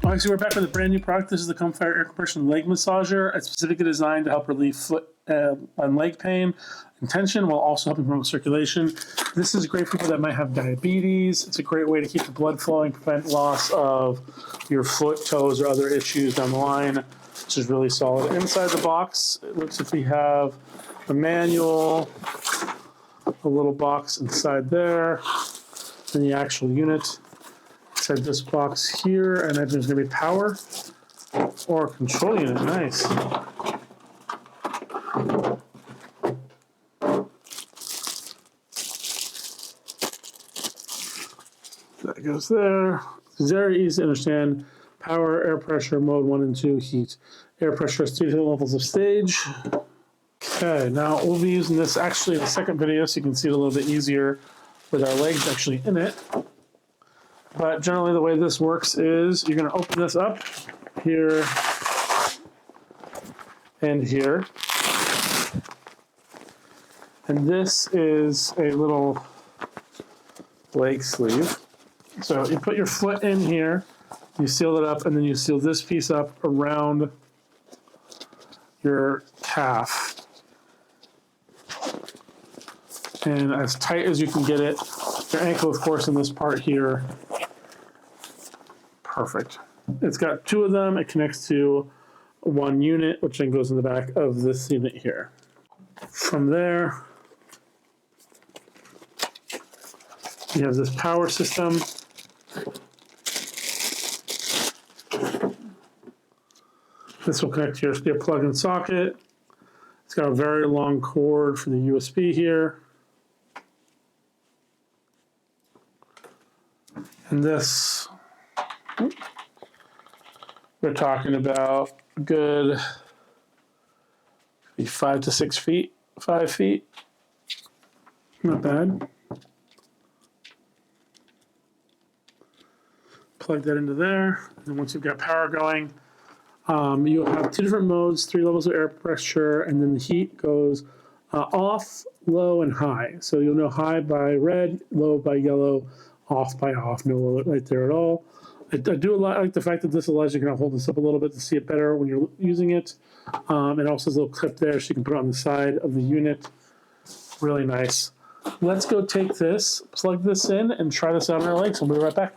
Alright, so we're back with a brand new product. This is the Comfier air compression leg massager. It's specifically designed to help relieve foot and leg pain and tension while also helping promote circulation. This is great for people that might have diabetes. It's a great way to keep the blood flowing, prevent loss of your foot, toes, or other issues down the line, which is really solid. Inside the box, it looks like we have a manual, a little box inside there, and the actual unit. Inside this box here, and then there's going to be power or control unit. Nice. That goes there. It's very easy to understand. Power, air pressure, mode 1 and 2, heat. Air pressure has 3 different levels of stage. Okay, now we'll be using this actually in the second video so you can see it a little bit easier with our legs actually in it. But generally the way this works is you're going to open this up here and here. And this is a little leg sleeve. So you put your foot in here, you seal it up, and then you seal this piece up around your calf. And as tight as you can get it. Your ankle, of course, in this part here. Perfect. It's got 2 of them. It connects to 1 unit, which then goes in the back of this unit here. From there, you have this power system. This will connect to your plug-in socket. It's got a very long cord for the USB here. And this, we're talking about a good 5 to 6 feet, 5 feet. Not bad. Plug that into there. And once you've got power going, you'll have 2 different modes, 3 levels of air pressure, and then the heat goes off, low, and high. So you'll know high by red, low by yellow, off by off, no low right there at all. I do like the fact that this allows you to kind of hold this up a little bit to see it better when you're using it. It also has a little clip there so you can put it on the side of the unit. Really nice. Let's go take this, plug this in, and try this out on our legs. We'll be right back.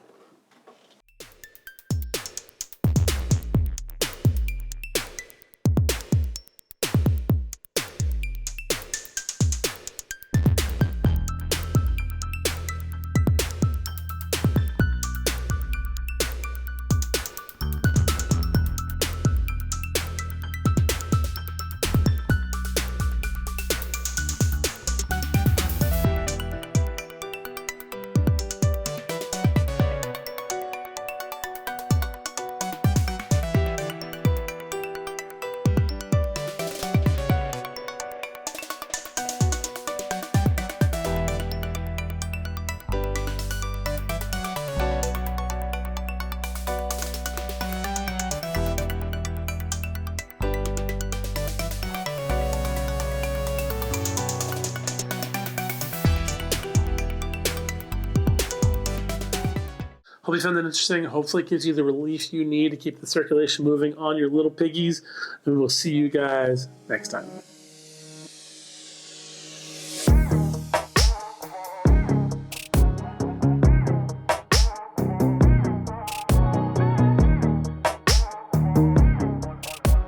Hope you found that interesting. Hopefully it gives you the relief you need to keep the circulation moving on your little piggies. And we'll see you guys next time.